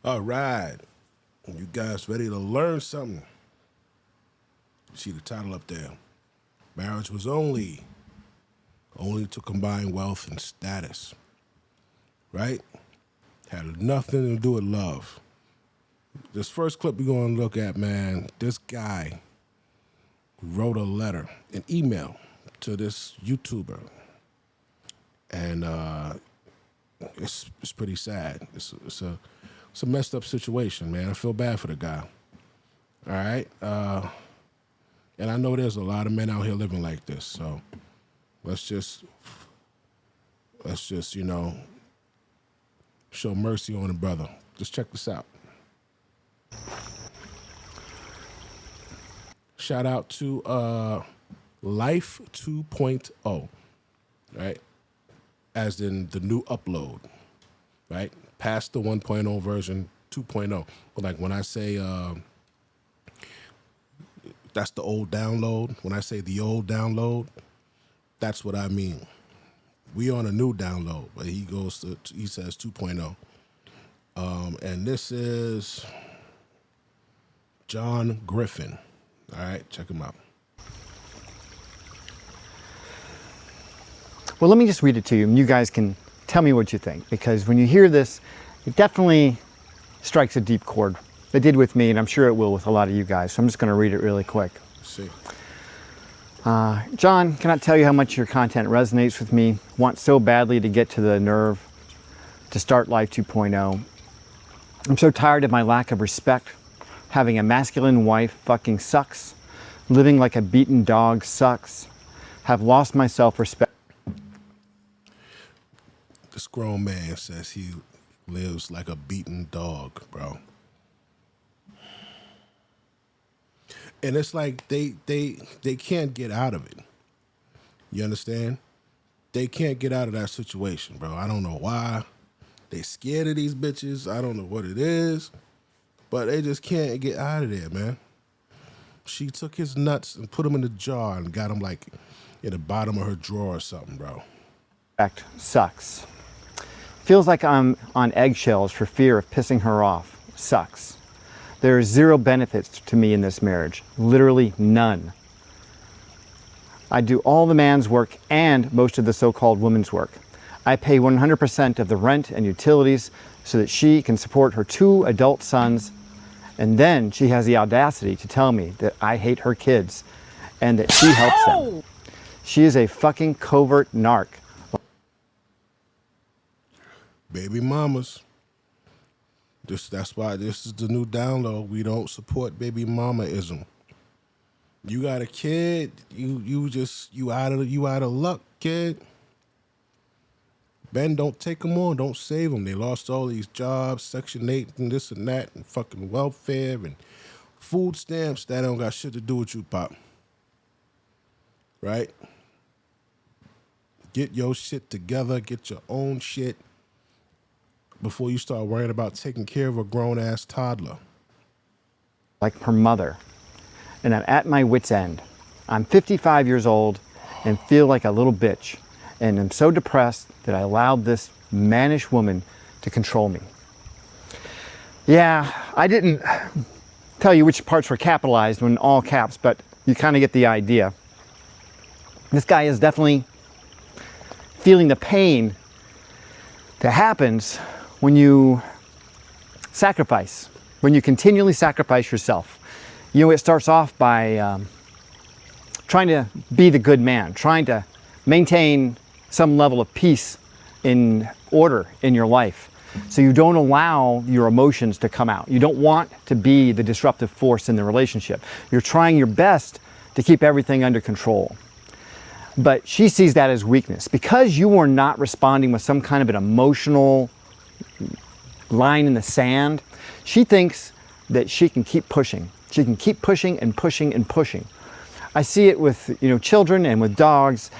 All right. You guys ready to learn something? See the title up there. Marriage was only to combine wealth and status. Right? Had nothing to do with love. This first clip we're going to look at, man, this guy wrote a letter, an email to this YouTuber. And it's pretty sad. It's a messed up situation, man. I feel bad for the guy. All right? And I know there's a lot of men out here living like this, so let's just show mercy on the brother. Just check this out. Shout out to Life 2.0, right? As in the new upload, right? Past the 1.0 version, 2.0. But like when I say that's the old download, when I say the old download, that's what I mean. We on a new download, but he says 2.0. And this is John Griffin. All right, check him out. Well, let me just read it to you, and you guys can tell me what you think, because when you hear this, it definitely strikes a deep chord. It did with me, and I'm sure it will with a lot of you guys, so I'm just going to read it really quick. Let's see. John, cannot tell you how much your content resonates with me. Want so badly to get to the nerve to start Life 2.0. I'm so tired of my lack of respect. Having a masculine wife fucking sucks. Living like a beaten dog sucks. Have lost my self-respect. This grown man says he lives like a beaten dog, bro. And it's like they can't get out of it. You understand? They can't get out of that situation, bro. I don't know why. They scared of these bitches. I don't know what it is. But they just can't get out of there, man. She took his nuts and put them in a jar and got them like in the bottom of her drawer or something, bro. Sucks. Feels like I'm on eggshells for fear of pissing her off. Sucks. There are zero benefits to me in this marriage. Literally none. I do all the man's work and most of the so-called woman's work. I pay 100% of the rent and utilities so that she can support her 2 adult sons, and then she has the audacity to tell me that I hate her kids and that she helps them. She is a fucking covert narc. Baby mamas. That's why this is the new download. We don't support baby mama-ism. You got a kid, you out of luck, kid. Ben, don't take them on. Don't save them. They lost all these jobs, Section 8 and this and that, and fucking welfare and food stamps. That don't got shit to do with you, Pop. Right? Get your shit together. Get your own shit before you start worrying about taking care of a grown-ass toddler. Like her mother. And I'm at my wit's end. I'm 55 years old and feel like a little bitch. And I'm so depressed that I allowed this mannish woman to control me. Yeah, I didn't tell you which parts were capitalized when all caps, but you kind of get the idea. This guy is definitely feeling the pain that happens when you sacrifice, when you continually sacrifice yourself. You know, it starts off by trying to be the good man, trying to maintain some level of peace in order in your life. So you don't allow your emotions to come out. You don't want to be the disruptive force in the relationship. You're trying your best to keep everything under control. But she sees that as weakness. Because you are not responding with some kind of an emotional line in the sand, she thinks that she can keep pushing. She can keep pushing and pushing and pushing. I see it with, children and with dogs.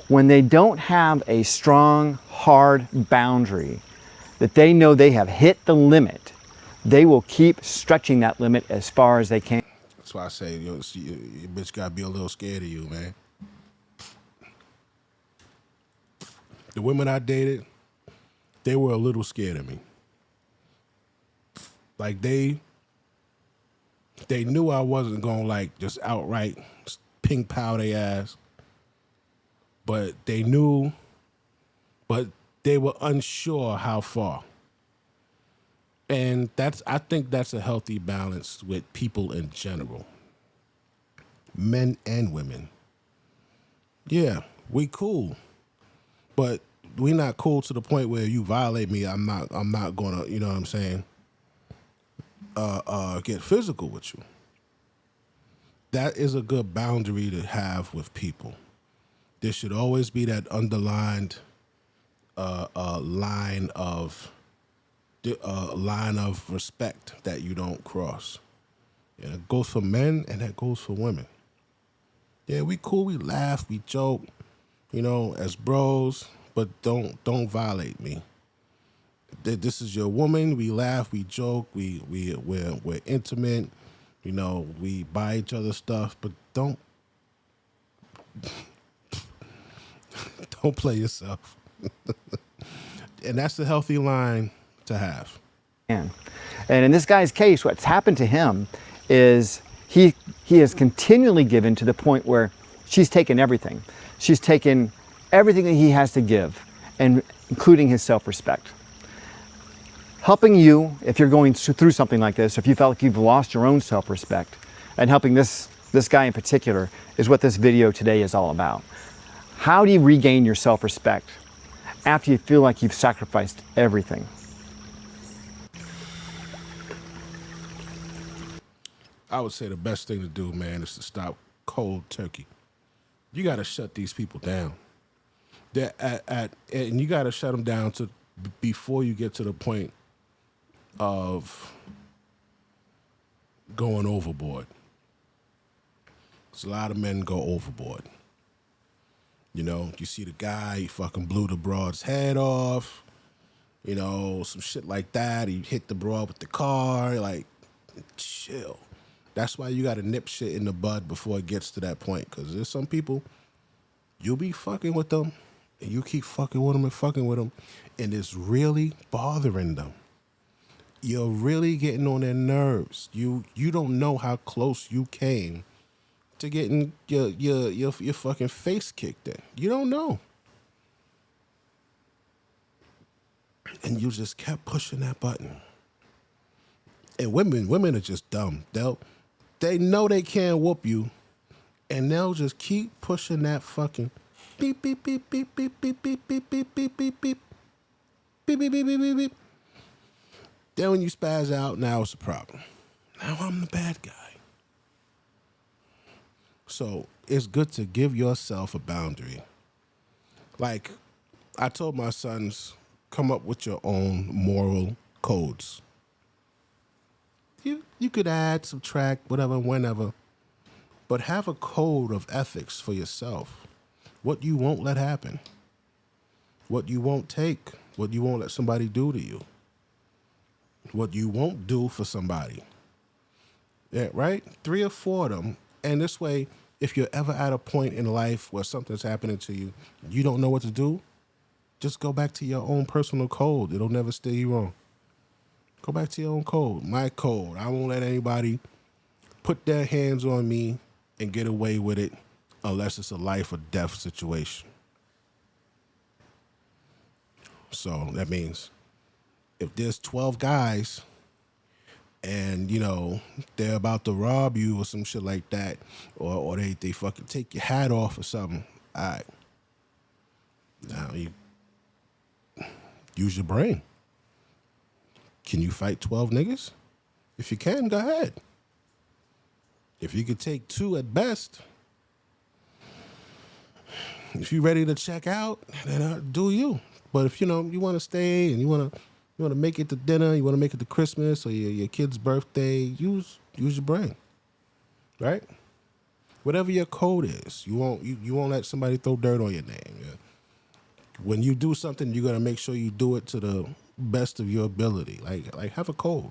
When they don't have a strong, hard boundary that they know they have hit the limit, they will keep stretching that limit as far as they can. That's why I say, your bitch gotta be a little scared of you, man. The women I dated, they were a little scared of me. Like they knew I wasn't gonna like just outright ping pow their ass, but they knew, but they were unsure how far. And I think that's a healthy balance with people in general, men and women. Yeah, we cool, but we not cool to the point where you violate me. I'm not gonna, you know what I'm saying? Get physical with you. That is a good boundary to have with people. There should always be that underlined line of respect that you don't cross. And it goes for men and that goes for women. Yeah, we cool, we laugh, we joke, as bros, but don't violate me. This is your woman. We laugh, we joke, we're intimate. We buy each other stuff, but don't play yourself. And that's a healthy line to have. And in this guy's case, what's happened to him is he has continually given to the point where she's taken everything. She's taken everything that he has to give, and including his self-respect. Helping you, if you're going through something like this, if you felt like you've lost your own self-respect, and helping this guy in particular is what this video today is all about. How do you regain your self-respect after you feel like you've sacrificed everything? I would say the best thing to do, man, is to stop cold turkey. You got to shut these people down. And you got to shut them down before you get to the point of going overboard. Because a lot of men go overboard. You see the guy, he fucking blew the broad's head off. Some shit like that. He hit the broad with the car. Like, chill. That's why you got to nip shit in the bud before it gets to that point. Because there's some people, you'll be fucking with them, and you keep fucking with them and fucking with them, and it's really bothering them. You're really getting on their nerves. You don't know how close you came to getting your fucking face kicked in. You don't know. And you just kept pushing that button. And women are just dumb. They know they can't whoop you, and they'll just keep pushing that fucking beep beep beep beep beep beep beep beep beep beep beep beep beep beep beep beep beep beep. Then when you spaz out, now it's a problem. Now I'm the bad guy. So it's good to give yourself a boundary. Like I told my sons, come up with your own moral codes. You could add, subtract, whatever, whenever, but have a code of ethics for yourself. What you won't let happen. What you won't take. What you won't let somebody do to you. What you won't do for somebody. Yeah, right? 3 or 4 of them. And this way, if you're ever at a point in life where something's happening to you, you don't know what to do, just go back to your own personal code. It'll never steer you wrong. Go back to your own code. My code. I won't let anybody put their hands on me and get away with it unless it's a life or death situation. So that means if there's 12 guys and, they're about to rob you or some shit like that, or they fucking take your hat off or something, all right. Now you use your brain. Can you fight 12 niggas? If you can, go ahead. If you could take 2 at best, if you're ready to check out, then do you. But if you want to stay and you want to make it to dinner, you want to make it to Christmas or your kid's birthday, use your brain, right? Whatever your code is, you won't let somebody throw dirt on your name. Yeah. When you do something, you got to make sure you do it to the best of your ability. Like have a code,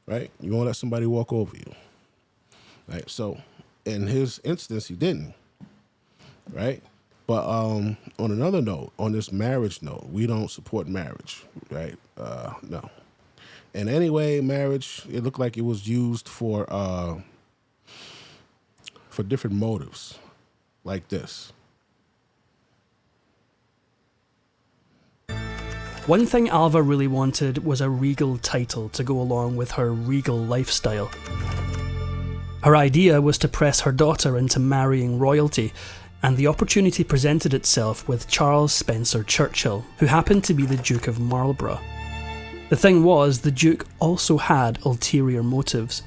right? You won't let somebody walk over you, right? So in his instance, he didn't, right? But on another note, on this marriage note, we don't support marriage, right? No. And anyway, marriage, it looked like it was used for different motives, like this. One thing Alva really wanted was a regal title to go along with her regal lifestyle. Her idea was to press her daughter into marrying royalty, and the opportunity presented itself with Charles Spencer Churchill, who happened to be the Duke of Marlborough. The thing was, the Duke also had ulterior motives.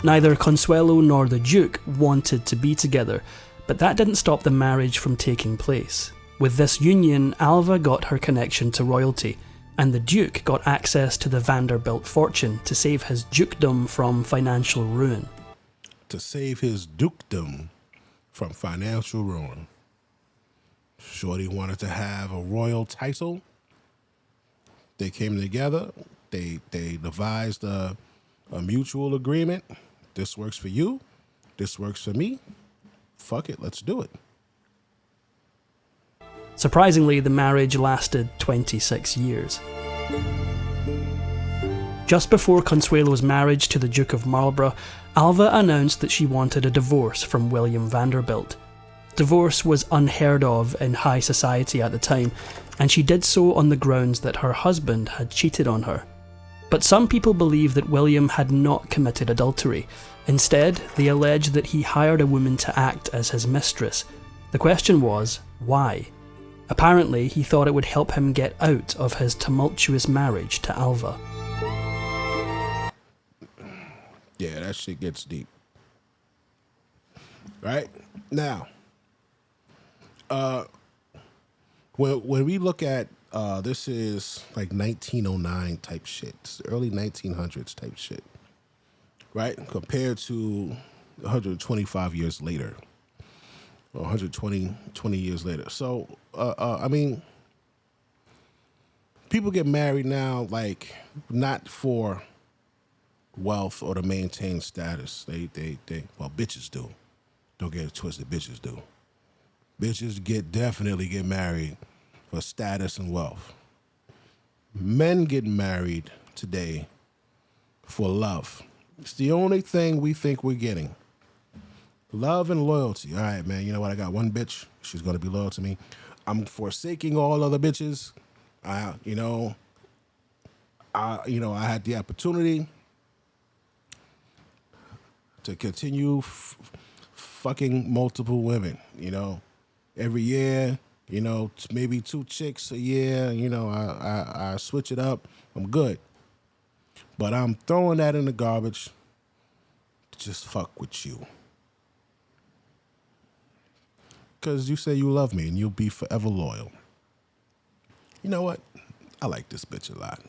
Neither Consuelo nor the Duke wanted to be together, but that didn't stop the marriage from taking place. With this union, Alva got her connection to royalty, and the Duke got access to the Vanderbilt fortune to save his dukedom from financial ruin. To save his dukedom from financial ruin. Shorty wanted to have a royal title. They came together. They devised a mutual agreement. This works for you. This works for me. Fuck it, let's do it. Surprisingly, the marriage lasted 26 years. Just before Consuelo's marriage to the Duke of Marlborough, Alva announced that she wanted a divorce from William Vanderbilt. Divorce was unheard of in high society at the time, and she did so on the grounds that her husband had cheated on her. But some people believe that William had not committed adultery. Instead, they allege that he hired a woman to act as his mistress. The question was, why? Apparently, he thought it would help him get out of his tumultuous marriage to Alva. Yeah, that shit gets deep. Right? Now, when we look at, this is like 1909 type shit, it's early 1900s type shit, right? Compared to 125 years later, or 120 years later. So, I mean, people get married now, like, not for wealth or to maintain status. Well, bitches do. Don't get it twisted, bitches do. Bitches definitely get married for status and wealth. Men get married today for love. It's the only thing we think we're getting. Love and loyalty. All right, man, you know what? I got one bitch. She's going to be loyal to me. I'm forsaking all other bitches. I had the opportunity to continue fucking multiple women, every year, maybe 2 chicks a year, I switch it up. I'm good. But I'm throwing that in the garbage to just fuck with you. Because you say you love me and you'll be forever loyal. You know what? I like this bitch a lot.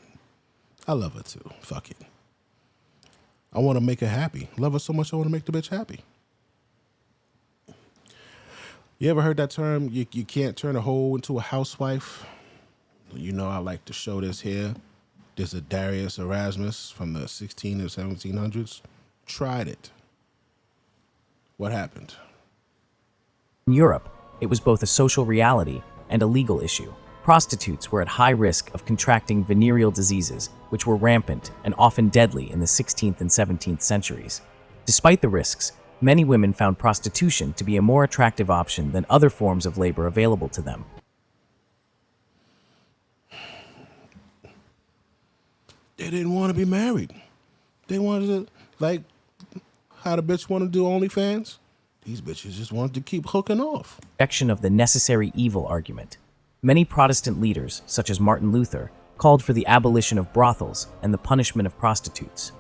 I love her too. Fuck it. I want to make her happy. Love her so much I want to make the bitch happy. You ever heard that term, you can't turn a hoe into a housewife? You know I like to show this here. There's a Darius Erasmus from the 16 and 1700s. Tried it. What happened? In Europe, it was both a social reality and a legal issue. Prostitutes were at high risk of contracting venereal diseases, which were rampant and often deadly in the 16th and 17th centuries. Despite the risks, many women found prostitution to be a more attractive option than other forms of labor available to them. They didn't want to be married. They wanted to, like, how the bitch want to do OnlyFans? These bitches just wanted to keep hooking off. Rejection of the necessary evil argument. Many Protestant leaders, such as Martin Luther, called for the abolition of brothels and the punishment of prostitutes.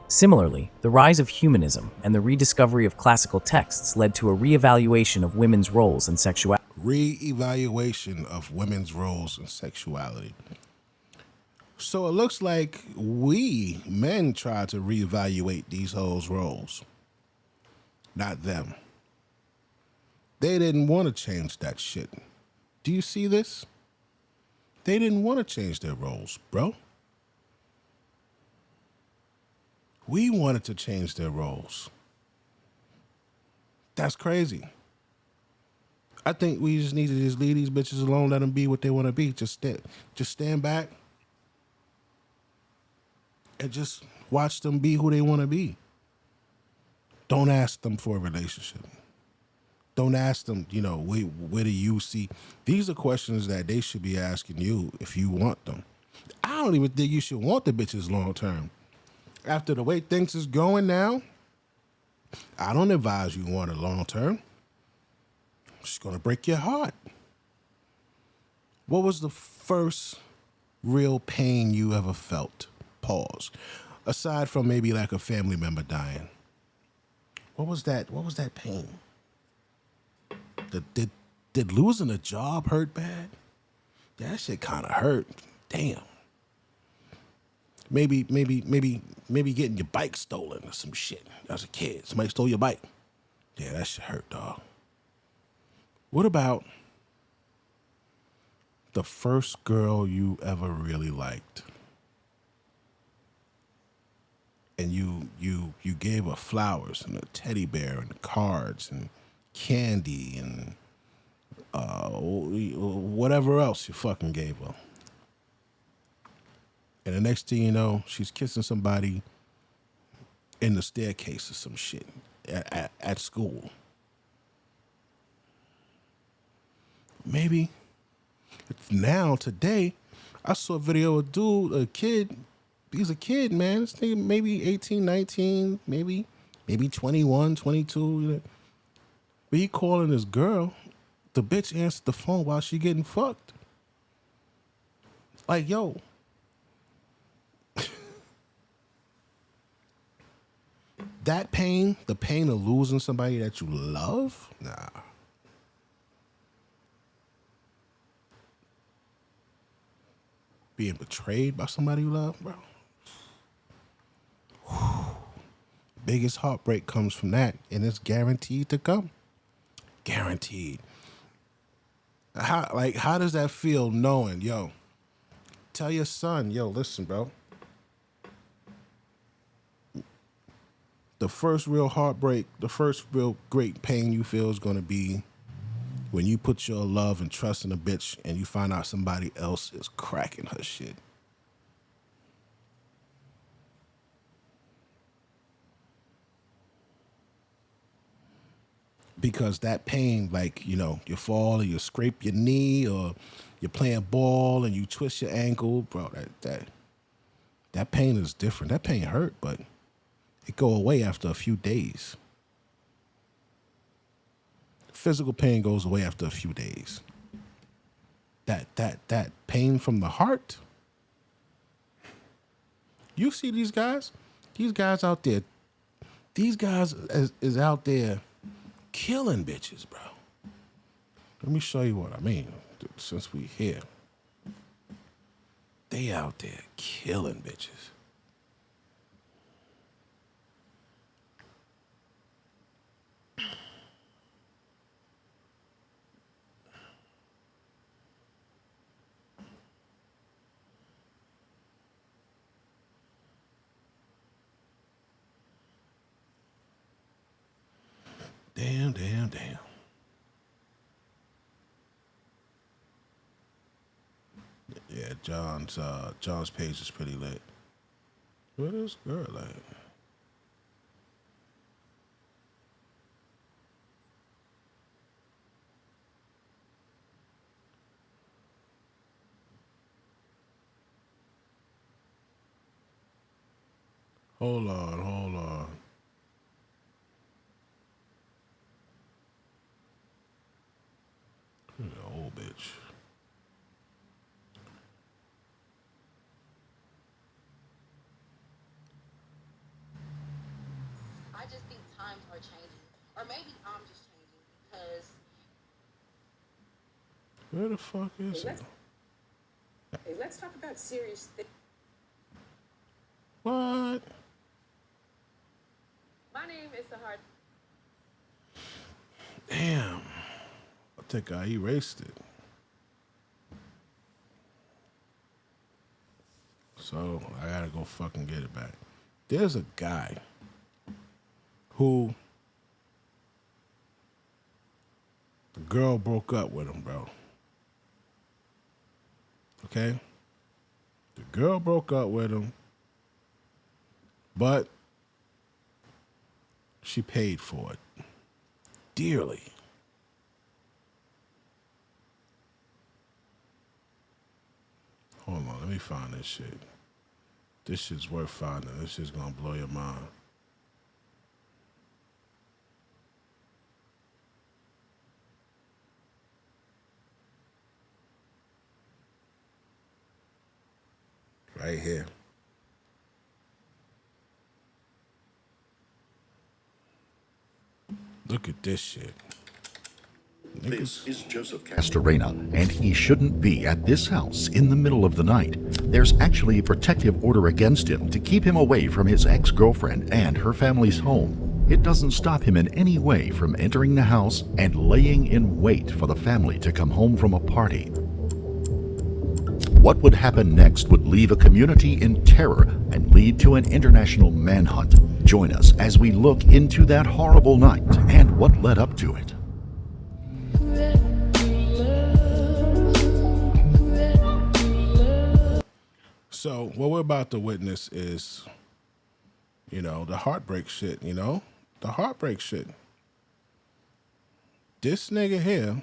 Similarly, the rise of humanism and the rediscovery of classical texts led to a reevaluation of women's roles and sexuality. Reevaluation of women's roles and sexuality. So it looks like we, men, try to reevaluate these hoes' roles. Not them. They didn't want to change that shit. Do you see this? They didn't want to change their roles, bro. We wanted to change their roles. That's crazy. I think we just need to just leave these bitches alone, let them be what they want to be. Just stand back. and just watch them be who they want to be. Don't ask them for a relationship. Don't ask them, where do you see? These are questions that they should be asking you if you want them. I don't even think you should want the bitches long term. After the way things is going now, I don't advise you want it long term. It's going to break your heart. What was the first real pain you ever felt? Pause. Aside from maybe like a family member dying. What was that? What was that pain? Did losing a job hurt bad? That shit kind of hurt. Damn. Maybe getting your bike stolen or some shit. As a kid, somebody stole your bike. Yeah, that shit hurt, dog. What about the first girl you ever really liked? And you gave her flowers and a teddy bear and cards and candy and whatever else you fucking gave her. And the next thing you know, she's kissing somebody in the staircase or some shit at school. Maybe now, today, I saw a video of a kid. He's a kid, man. This nigga maybe 18, 19, maybe 21, 22. But he calling his girl. The bitch answered the phone while she getting fucked. Like, yo. That pain, the pain of losing somebody that you love? Nah. Being betrayed by somebody you love, bro. Biggest heartbreak comes from that, and it's guaranteed to come. Guaranteed. How does that feel knowing, yo, tell your son, yo, listen, bro. The first real heartbreak, the first real great pain you feel is going to be when you put your love and trust in a bitch and you find out somebody else is cracking her shit. Because that pain, like, you fall or you scrape your knee or you're playing ball and you twist your ankle, bro, that pain is different. That pain hurt, but it go away after a few days. Physical pain goes away after a few days. That pain from the heart. You see these guys out there. These guys is out there killing bitches, bro. Let me show you what I mean. Since we here, they out there killing bitches. Damn. Yeah, John's page is pretty lit. What is girl like? Hold on. Old bitch. I just think times are changing. Or maybe I'm just changing because Where the fuck is it? hey, let's talk about serious things. What? My name is Sahar. Damn. I think I erased it. So I gotta go fucking get it back. There's a guy who the girl broke up with him, bro. Okay? The girl broke up with him. But she paid for it dearly. Hold on, let me find this shit. This shit's worth finding. This shit's gonna blow your mind. Right here. Look at this shit. This is Joseph Castorena, and he shouldn't be at this house in the middle of the night. There's actually a protective order against him to keep him away from his ex-girlfriend and her family's home. It doesn't stop him in any way from entering the house and laying in wait for the family to come home from a party. What would happen next would leave a community in terror and lead to an international manhunt. Join us as we look into that horrible night and what led up to it. So what we're about to witness is, the heartbreak shit, The heartbreak shit. This nigga here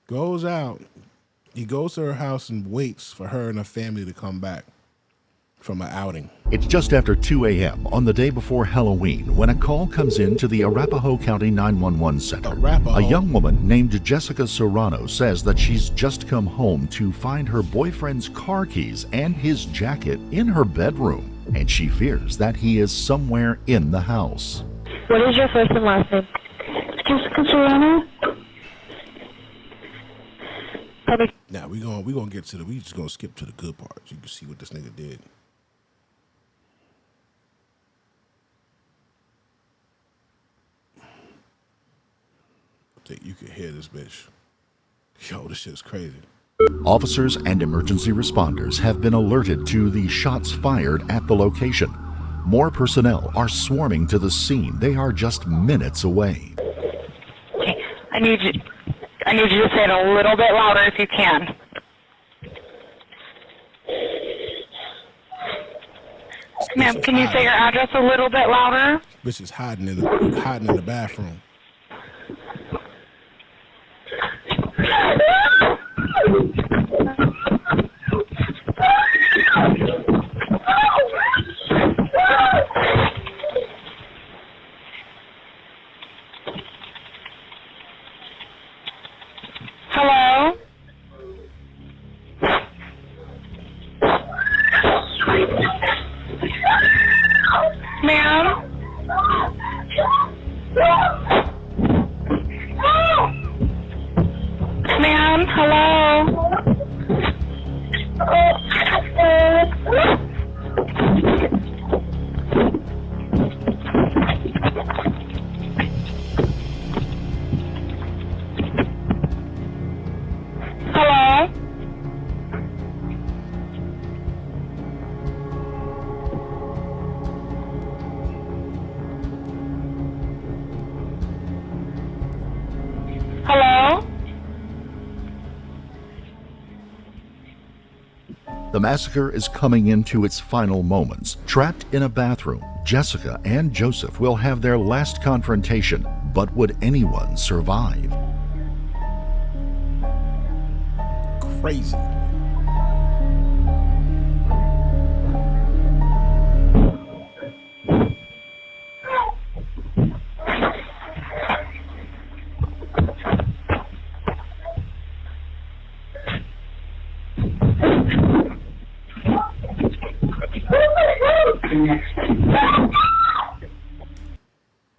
goes out, he goes to her house and waits for her and her family to come back from an outing. It's just after 2 a.m. on the day before Halloween when a call comes in to the Arapahoe County 911 Center. Arapahoe. A young woman named Jessica Serrano says that she's just come home to find her boyfriend's car keys and his jacket in her bedroom, and she fears that he is somewhere in the house. What is your first and last name? Jessica Serrano. Now we gonna get to we just gonna skip to the good parts. You can see what this nigga did. I think you can hear this bitch. Yo, this shit's crazy. Officers and emergency responders have been alerted to the shots fired at the location. More personnel are swarming to the scene. They are just minutes away. Okay, I need you to say it a little bit louder if you can. Ma'am, can you say your address a little bit louder? Bitch is hiding in the bathroom. Hello? Ma'am? Ma'am, hello? Hello? Hello? The massacre is coming into its final moments. Trapped in a bathroom, Jessica and Joseph will have their last confrontation, but would anyone survive? Crazy.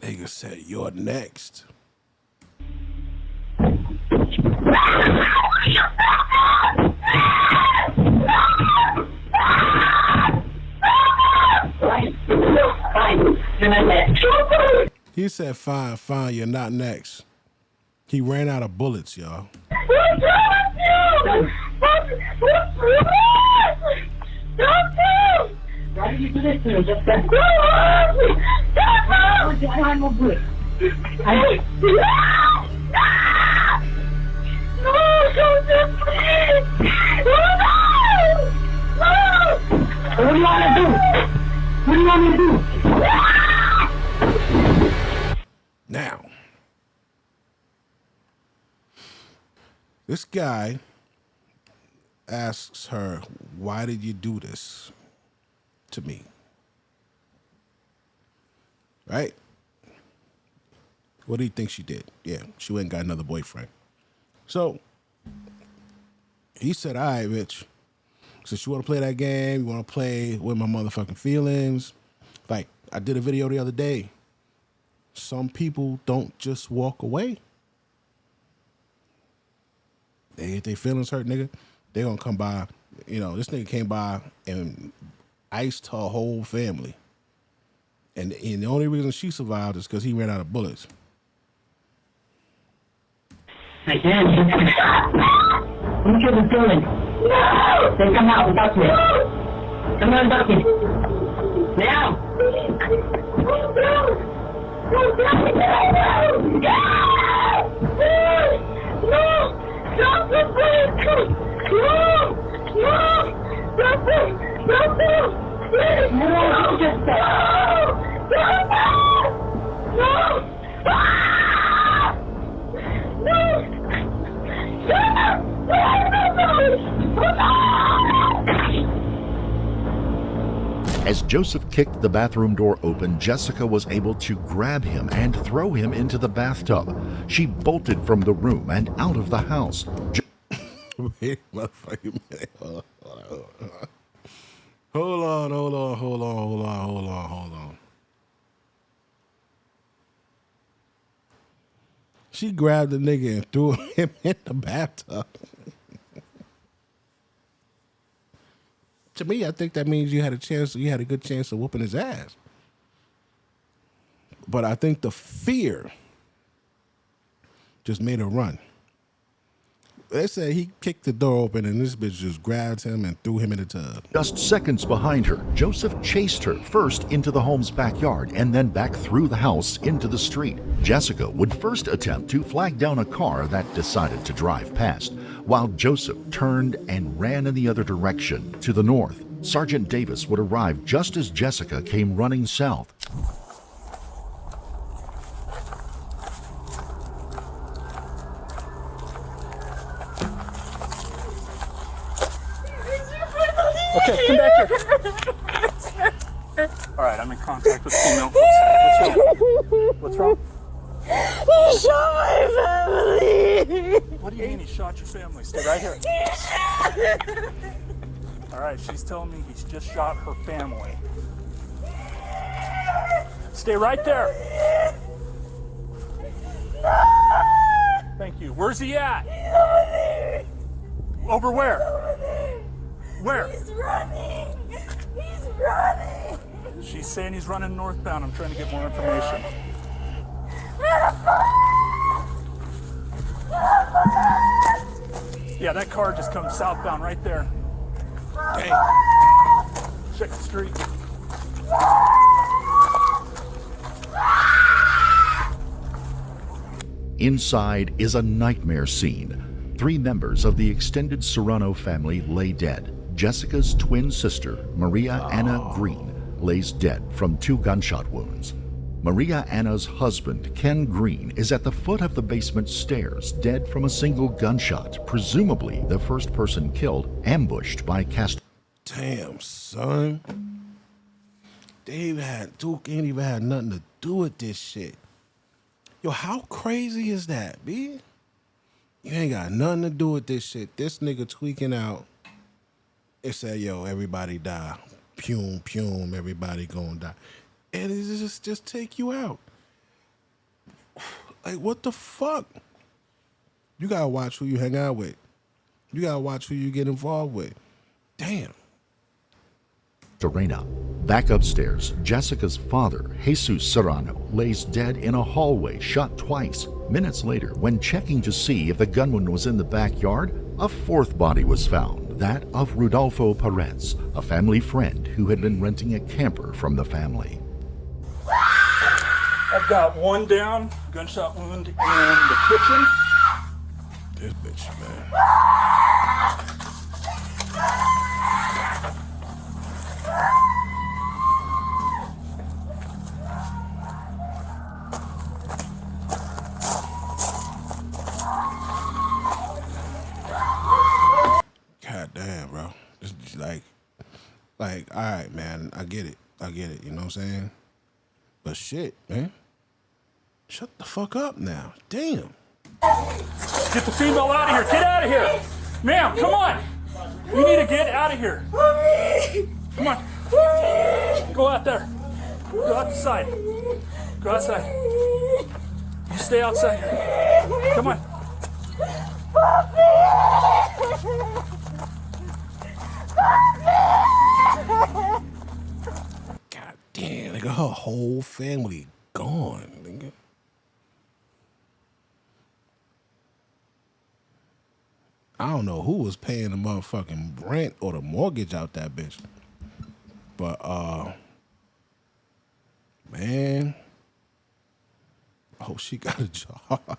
Nigga said, "You're next." He said, "Fine, fine, you're not next." He ran out of bullets, y'all. Why did you do this to me? Just that. I'm a good. Joseph, please! What do you want to do? you want me to do? Now, this guy asks her, why did you do this to me? Right? What do you think she did? Yeah, she went and got another boyfriend. So, he said, all right, bitch, since you want to play that game, you want to play with my motherfucking feelings. Like, I did a video the other day. Some people don't just walk away. If they feelings hurt, nigga, they gonna come by. You know, this nigga came by and iced her whole family. And the only reason she survived is because he ran out of bullets. I can't. Who killed the children? No! Then come out and talk to me. Come on, talk to me. Now! As Joseph kicked the bathroom door open, Jessica was able to grab him and throw him into the bathtub. She bolted from the room and out of the house. Wait, motherfucking minute. Hold on. She grabbed the nigga and threw him in the bathtub. To me, I think that means you had a good chance of whooping his ass. But I think the fear just made her run. They said he kicked the door open and this bitch just grabbed him and threw him in the tub. Just seconds behind her, Joseph chased her first into the home's backyard and then back through the house into the street. Jessica would first attempt to flag down a car that decided to drive past, while Joseph turned and ran in the other direction to the north. Sergeant Davis would arrive just as Jessica came running south. Okay, come back here. All right, I'm in contact with female. What's wrong? He shot my family. What do you mean he shot your family? Stay right here. All right, she's telling me he's just shot her family. Stay right there. Thank you. Where's he at? Over where? Where? He's running. He's running. She's saying he's running northbound. I'm trying to get more information. Yeah, that car just comes southbound right there. Damn. Check the street. Inside is a nightmare scene. 3 members of the extended Serrano family lay dead. Jessica's twin sister, Maria Anna Green, lays dead from 2 gunshot wounds. Maria Anna's husband, Ken Green, is at the foot of the basement stairs, dead from a single gunshot, presumably the first person killed, ambushed by Damn, son. Duke ain't even had nothing to do with this shit. Yo, how crazy is that, B? You ain't got nothing to do with this shit. This nigga tweaking out. It said, yo, everybody die. Pum, everybody gonna die. And it just take you out. Like, what the fuck? You gotta watch who you hang out with. You gotta watch who you get involved with. Damn. Serrano. Back upstairs, Jessica's father, Jesus Serrano, lays dead in a hallway, shot twice. Minutes later, when checking to see if the gunman was in the backyard, a 4th body was found, that of Rudolfo Perez, a family friend who had been renting a camper from the family. I've got 1 down, gunshot wound in the kitchen. This bitch, man. Like, all right, man, I get it. You know what I'm saying? But shit, man. Shut the fuck up now. Damn. Get the female out of here. Get out of here. Ma'am, come on. You need to get out of here. Come on. Go out there. Go outside. Go outside. You stay outside. Come on. God damn, like her whole family gone, nigga. I don't know who was paying the motherfucking rent or the mortgage out that bitch. But man, I hope she got a job.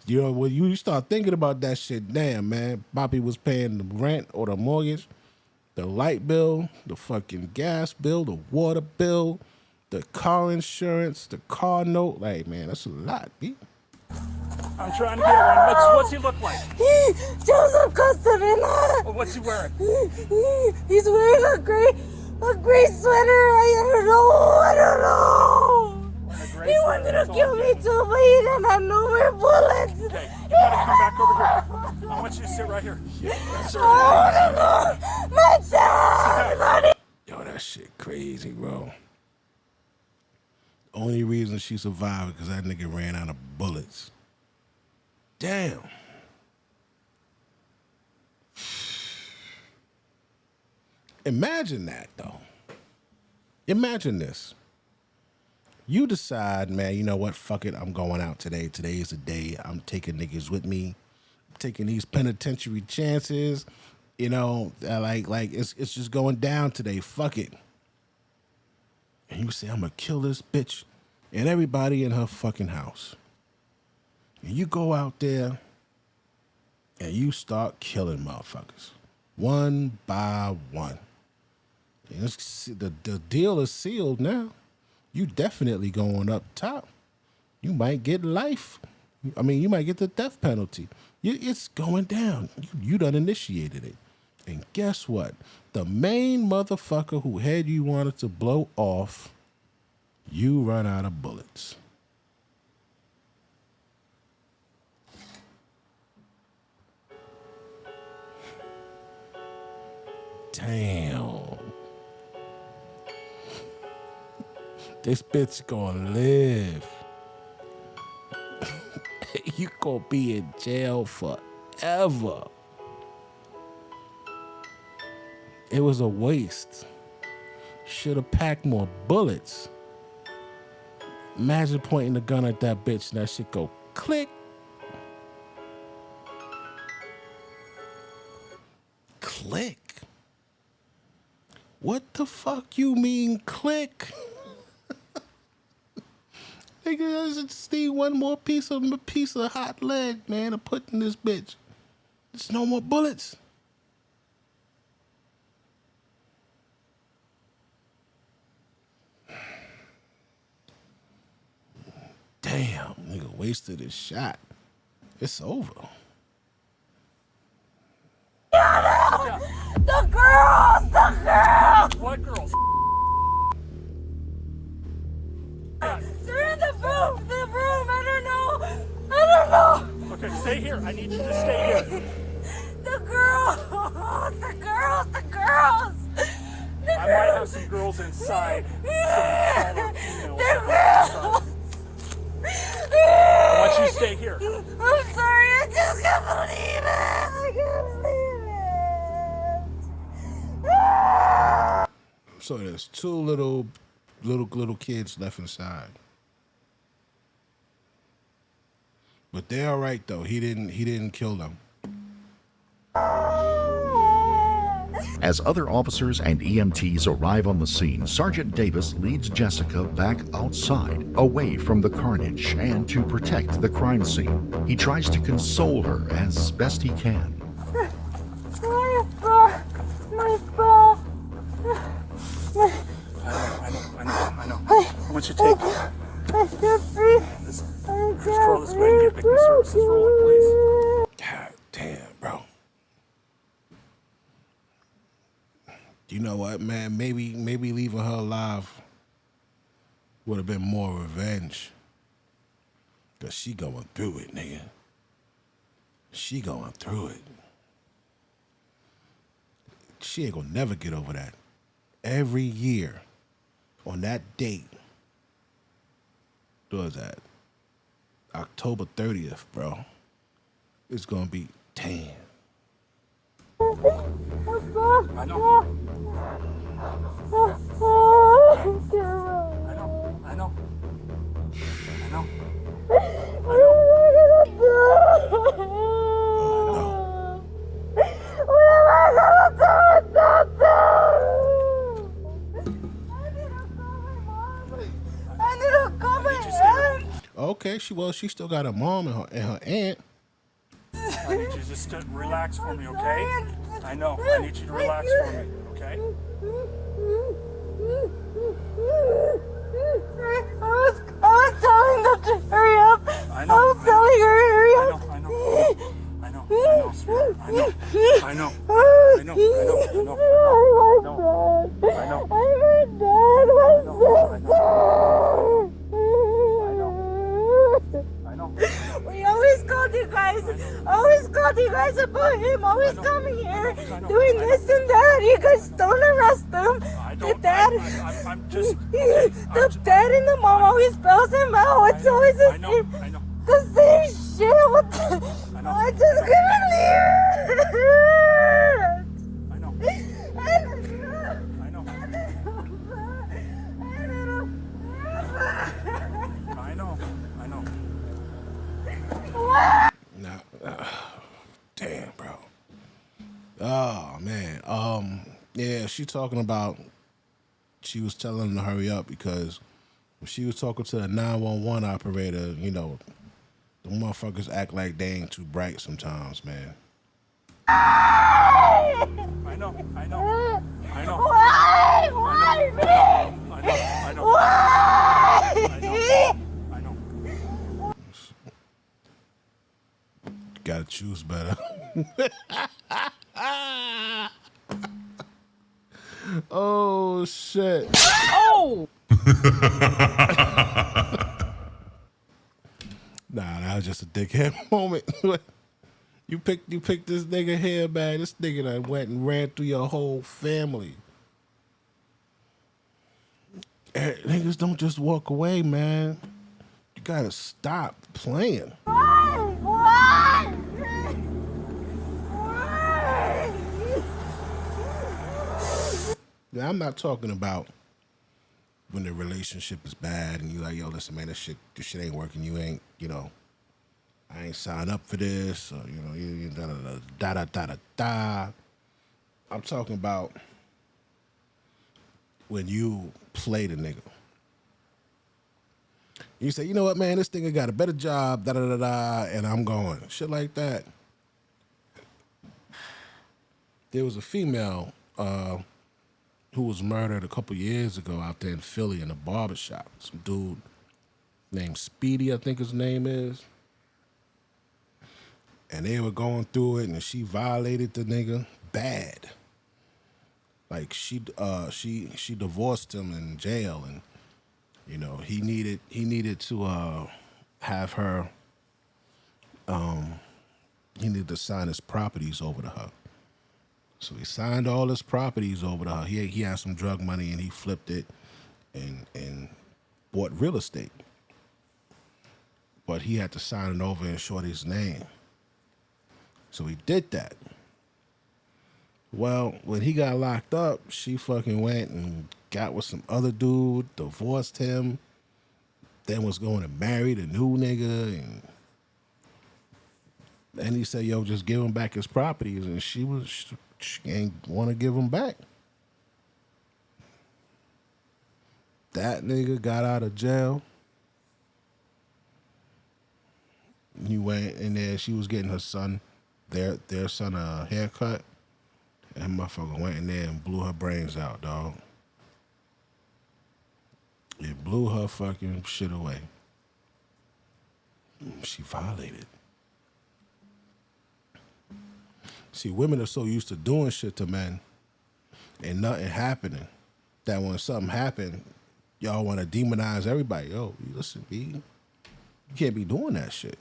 You know, when you start thinking about that shit, damn, man, Poppy was paying the rent or the mortgage, the light bill, the fucking gas bill, the water bill, the car insurance, the car note. Like, man, that's a lot, B. I'm trying to get one. What's he look like? Joseph Castorena. Well, what's he wearing? He's wearing a gray sweater. I don't know. He wanted to kill me too, but he didn't have no more bullets. Okay, you gotta come back over here. I want you to sit right here. My dad. Yo, that shit crazy, bro. Only reason she survived because that nigga ran out of bullets. Damn. Imagine that, though. Imagine this. You decide, man, you know what? Fuck it. I'm going out today. Today is the day. I'm taking niggas with me. I'm taking these penitentiary chances. You know, like it's just going down today. Fuck it. And you say, I'm going to kill this bitch and everybody in her fucking house. And you go out there and you start killing motherfuckers. One by one. And the deal is sealed now. You definitely going up top. You might get life. I mean, you might get the death penalty. It's going down. You done initiated it. And guess what? The main motherfucker who had you wanted to blow off, you run out of bullets. Damn. This bitch gonna live. You gonna be in jail forever. It was a waste. Should have packed more bullets. Imagine pointing the gun at that bitch and that shit go click. Click? What the fuck you mean click? Nigga, I just need one more piece of hot lead, man, to put in this bitch. There's no more bullets. Damn, nigga wasted his shot. It's over. The girls! What girls? They're in the room! I don't know! Okay, stay here. I need you to stay here. The girls! I might have some girls inside. They're girls! I want you to stay here. I'm sorry, I just can't believe it! So there's two little kids left inside. But they're all right though. He didn't kill them. As other officers and EMTs arrive on the scene, Sergeant Davis leads Jessica back outside, away from the carnage, and to protect the crime scene. He tries to console her as best he can. My ball. I know. I want you to take this. Control this way and get victim services rolling, please. God damn, bro. You know what, man? Maybe leaving her alive would have been more revenge. Cause she going through it, nigga. She going through it. She ain't gonna never get over that. Every year, on that date, what was that? October 30th, bro. It's gonna be 10. I know. I know. I know. I know. Okay, she still got her mom and her aunt. I need you just to relax for me, okay? I know. I need you to relax for me, okay? I was telling them to hurry up. I know. I was telling her to hurry up. I know, sweetheart. I know. I know. I know. We always called you guys about him, always coming here, doing this and that. You guys don't arrest him. The dad and the mom always spells him out. It's always the same shit. What the? I just couldn't leave it. I know. Damn, bro. Oh man. Yeah, she talking about. She was telling him to hurry up because when she was talking to the 911 operator, you know, the motherfuckers act like they ain't too bright sometimes, man. I know. Why me? I know. Why? Gotta choose better. Oh shit. Oh! Nah, that was just a dickhead moment. You picked this nigga here, man. This nigga that went and ran through your whole family. Niggas don't just walk away, man. You gotta stop playing. Why? Now, I'm not talking about when the relationship is bad and you like, yo, listen, man, this shit ain't working. You ain't, you know, I ain't signed up for this, or you know, you da. I'm talking about when you play the nigga. You say, you know what, man, this nigga got a better job, and I'm going. Shit like that. There was a female who was murdered a couple years ago out there in Philly in a barbershop. Some dude named Speedy, I think his name is. And they were going through it, and she violated the nigga bad. Like she divorced him in jail, and you know he needed to have her. He needed to sign his properties over to her. So he signed all his properties over to her. He had some drug money and he flipped it and bought real estate. But he had to sign it over in Shorty's name. So he did that. Well, when he got locked up, she fucking went and got with some other dude, divorced him, then was going to marry the new nigga, and he said, yo, just give him back his properties, and she ain't want to give him back. That nigga got out of jail. He went in there, she was getting her son, their son a haircut. And motherfucker went in there and blew her brains out, dog. It blew her fucking shit away. She violated. See, women are so used to doing shit to men, and nothing happening, that when something happened, y'all want to demonize everybody. Yo, listen, B, you can't be doing that shit.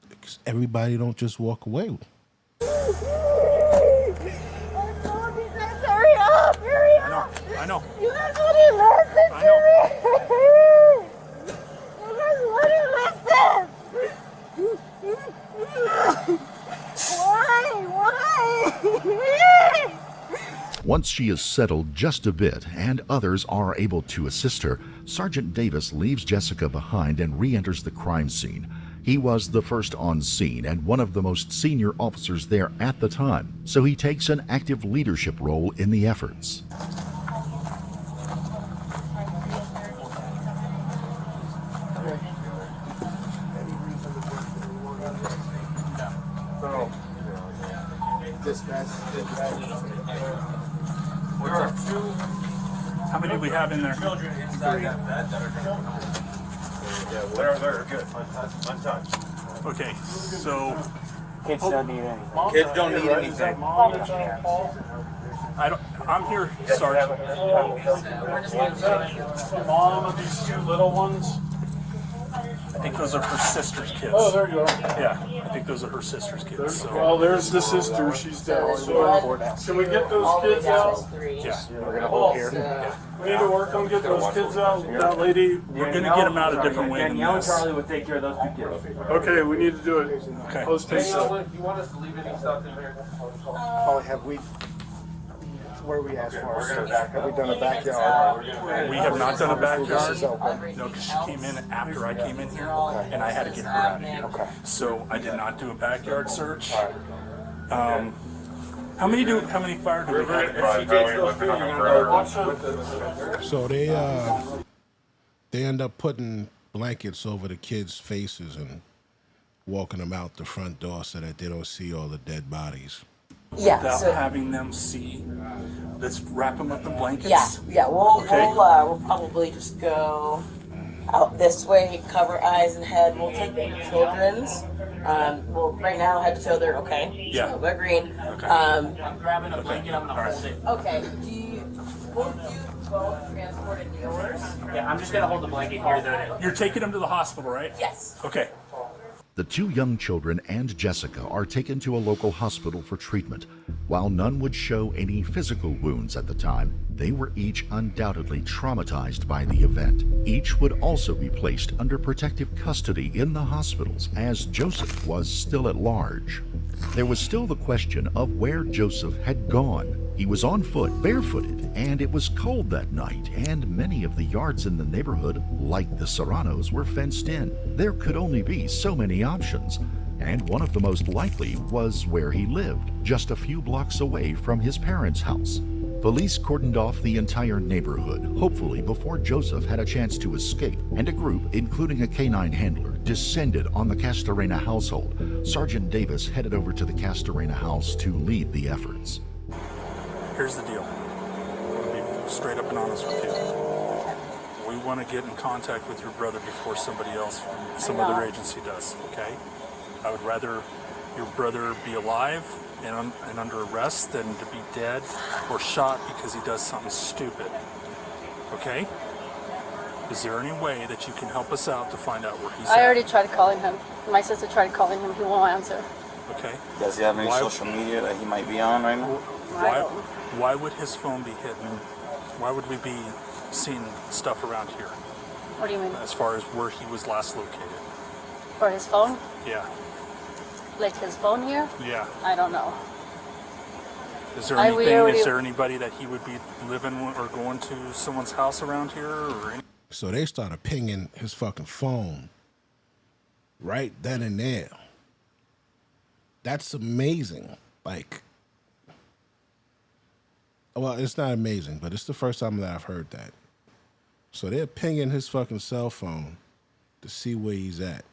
Because everybody don't just walk away. Hurry up! Hurry up! I know. You guys wouldn't listen I to know. me! You guys wouldn't listen! Why? Once she is settled just a bit and others are able to assist her, Sergeant Davis leaves Jessica behind and re-enters the crime scene. He was the first on scene and one of the most senior officers there at the time, so he takes an active leadership role in the efforts. How many do we have in there? Children inside that bed that are they're good. Untouched. Okay, so Kids don't need anything. Kids don't need anything. I'm here, Sergeant. Mom of these two little ones. I think those are her sister's kids. Oh, there you are. Yeah, I think those are her sister's kids. So. Well, there's the sister. She's dead. So, can we get those kids out? Yeah. We're gonna hold here. Yeah. We need to work on getting those kids out. That lady. We're gonna get them out a different way than Danielle and this. Charlie would take care of those two kids. Okay, we need to do it. Okay. Post haste. Do you want us to leave any stuff in here? Holly, have we, where we asked for? Have we done a backyard? We have not done a This backyard. is open. No, because she came in after I came in here, and I had to get her out of here. Okay. So I did not do a backyard search. How many fire do we have? So they end up putting blankets over the kids' faces and walking them out the front door so that they don't see all the dead bodies. Yeah. Without So, having them see. Let's wrap them up in blankets. yeah. We'll Okay. we'll probably just go out this way, cover eyes and head. We'll take the children's. Well, right now, head to toe, they're okay. Yeah. So we're green. Okay. I'm grabbing a blanket. I'm gonna hold it. Okay. Both you both transported yours? Yeah, I'm just gonna hold the blanket here. Though. You're taking them to the hospital, right? Yes. Okay. The two young children and Jessica are taken to a local hospital for treatment. While none would show any physical wounds at the time, they were each undoubtedly traumatized by the event. Each would also be placed under protective custody in the hospitals as Joseph was still at large. There was still the question of where Joseph had gone. He was on foot, barefooted, and it was cold that night, and many of the yards in the neighborhood, like the Serranos, were fenced in. There could only be so many options, and one of the most likely was where he lived, just a few blocks away from his parents' house. Police cordoned off the entire neighborhood, hopefully before Joseph had a chance to escape, and a group, including a canine handler, descended on the Castorena household. Sergeant Davis headed over to the Castorena house to lead the efforts. Here's the deal. I'm gonna be straight up and honest with you. We want to get in contact with your brother before somebody else from some other agency does, okay? I would rather your brother be alive and under arrest than to be dead or shot because he does something stupid, okay? Is there any way that you can help us out to find out where he's at? I already tried calling him. My sister tried calling him. He won't answer. Okay. Does he have any social media that he might be on right now? Why would his phone be hidden? Why would we be seeing stuff around here? What do you mean? As far as where he was last located? For his phone? Yeah. Like his phone here? Yeah. I don't know. Is there is there anybody that he would be living or going to someone's house around here or any? So they started pinging his fucking phone right then and there. That's amazing. Like, well, it's not amazing, but it's the first time that I've heard that. So they're pinging his fucking cell phone to see where he's at.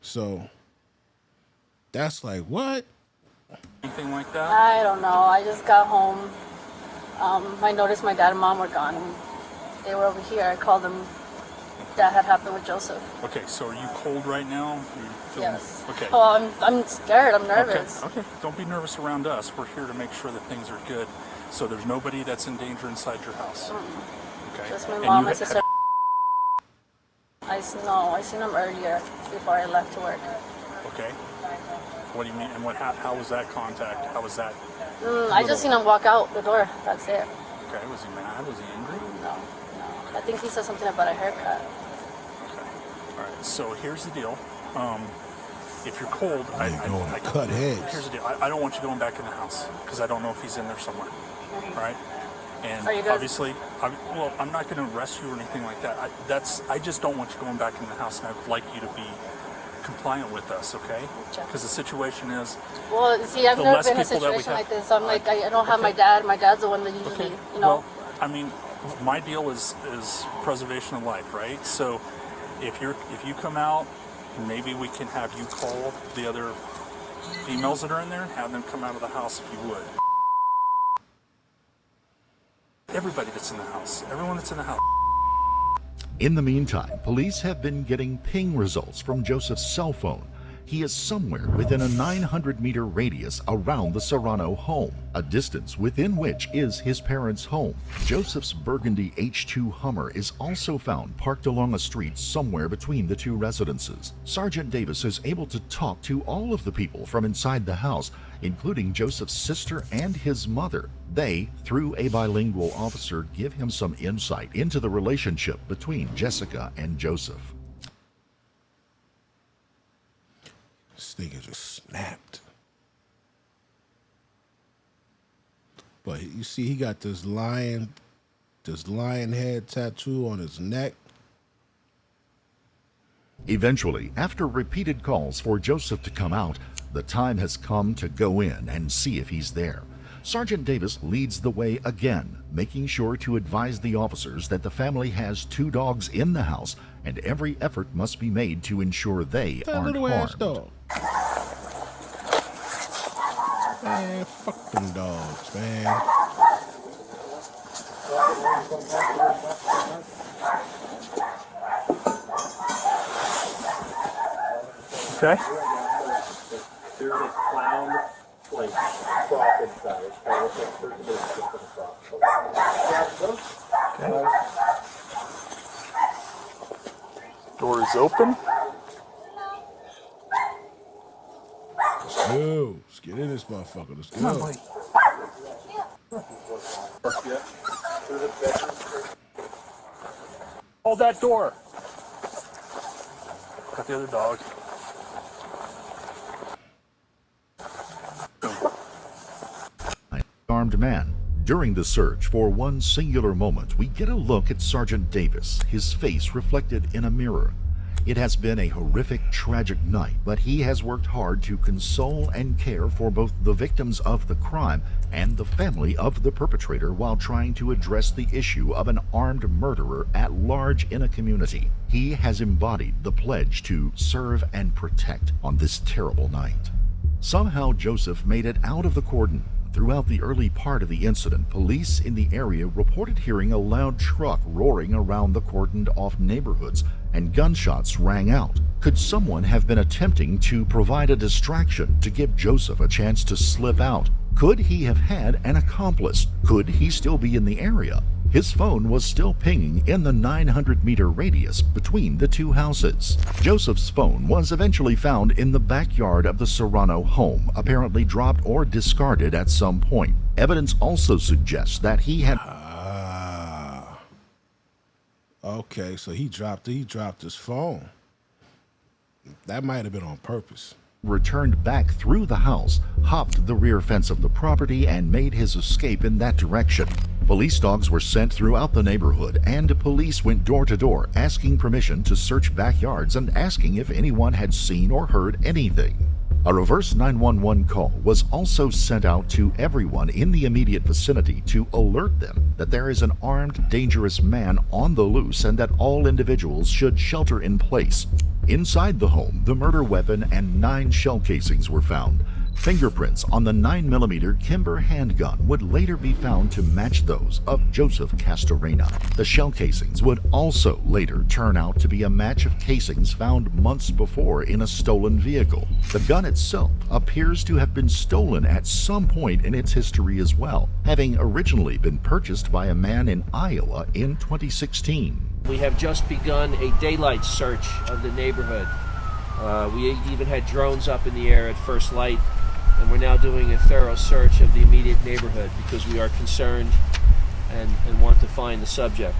So that's like, what? Anything like that? I don't know. I just got home. I noticed my dad and mom were gone. They were over here. I called them. That had happened with Joseph. Okay, so are you cold right now? You feeling, Yes. Okay. Oh, I'm scared. I'm nervous. Okay. Don't be nervous around us. We're here to make sure that things are good. So there's nobody that's in danger inside your house. Okay. Just my And mom, you my ha- sister. I seen him earlier before I left to work. Okay. What do you mean? And how was that contact? How was that? I just seen him walk out the door. That's it. Okay. Was he mad? Was he angry? No. I think he said something about a haircut. All right. So here's the deal. If you're cold, I cut heads. Here's the deal. I don't want you going back in the house because I don't know if he's in there somewhere. All right. And Are you guys- obviously, I'm not going to arrest you or anything like that. I just don't want you going back in the house, and I'd like you to be compliant with us, okay? Because the situation is. Well, see, I've the never less been in a people that we situation have- like this. So I'm like, I don't have my dad. My dad's the one that usually, you know. Well, I mean, my deal is preservation of life, right? So if you come out, maybe we can have you call the other females that are in there and have them come out of the house if you would. Everybody that's in the house, everyone that's in the house. In the meantime, police have been getting ping results from Joseph's cell phone. He is somewhere within a 900-meter radius around the Serrano home, a distance within which is his parents' home. Joseph's burgundy H2 Hummer is also found parked along a street somewhere between the two residences. Sergeant Davis is able to talk to all of the people from inside the house, including Joseph's sister and his mother. They, through a bilingual officer, give him some insight into the relationship between Jessica and Joseph. This nigga just snapped. But you see, he got this lion head tattoo on his neck. Eventually, after repeated calls for Joseph to come out, the time has come to go in and see if he's there. Sergeant Davis leads the way again, making sure to advise the officers that the family has 2 dogs in the house and every effort must be made to ensure they That aren't little ass harmed. dog. Man, fuck them dogs, man. Okay. There's a clown, like, prop inside. Okay. Door is open. Let's go. Let's get in this motherfucker. Let's Come on, go. buddy. Hold that door. Got the other dog. Armed man. During the search, for one singular moment, we get a look at Sergeant Davis, his face reflected in a mirror. It has been a horrific, tragic night, but he has worked hard to console and care for both the victims of the crime and the family of the perpetrator while trying to address the issue of an armed murderer at large in a community. He has embodied the pledge to serve and protect on this terrible night. Somehow Joseph made it out of the cordon. Throughout the early part of the incident, police in the area reported hearing a loud truck roaring around the cordoned-off neighborhoods, and gunshots rang out. Could someone have been attempting to provide a distraction to give Joseph a chance to slip out? Could he have had an accomplice? Could he still be in the area? His phone was still pinging in the 900-meter radius between the two houses. Joseph's phone was eventually found in the backyard of the Serrano home, apparently dropped or discarded at some point. Evidence also suggests that he had... Okay, so he dropped his phone. That might have been on purpose. returned back through the house, hopped the rear fence of the property, and made his escape in that direction. Police dogs were sent throughout the neighborhood, and police went door to door asking permission to search backyards and asking if anyone had seen or heard anything. A reverse 911 call was also sent out to everyone in the immediate vicinity to alert them that there is an armed, dangerous man on the loose and that all individuals should shelter in place. Inside the home, the murder weapon and 9 shell casings were found. Fingerprints on the 9mm Kimber handgun would later be found to match those of Joseph Castorena. The shell casings would also later turn out to be a match of casings found months before in a stolen vehicle. The gun itself appears to have been stolen at some point in its history as well, having originally been purchased by a man in Iowa in 2016. We have just begun a daylight search of the neighborhood. We even had drones up in the air at first light, and we're now doing a thorough search of the immediate neighborhood because we are concerned and want to find the subject.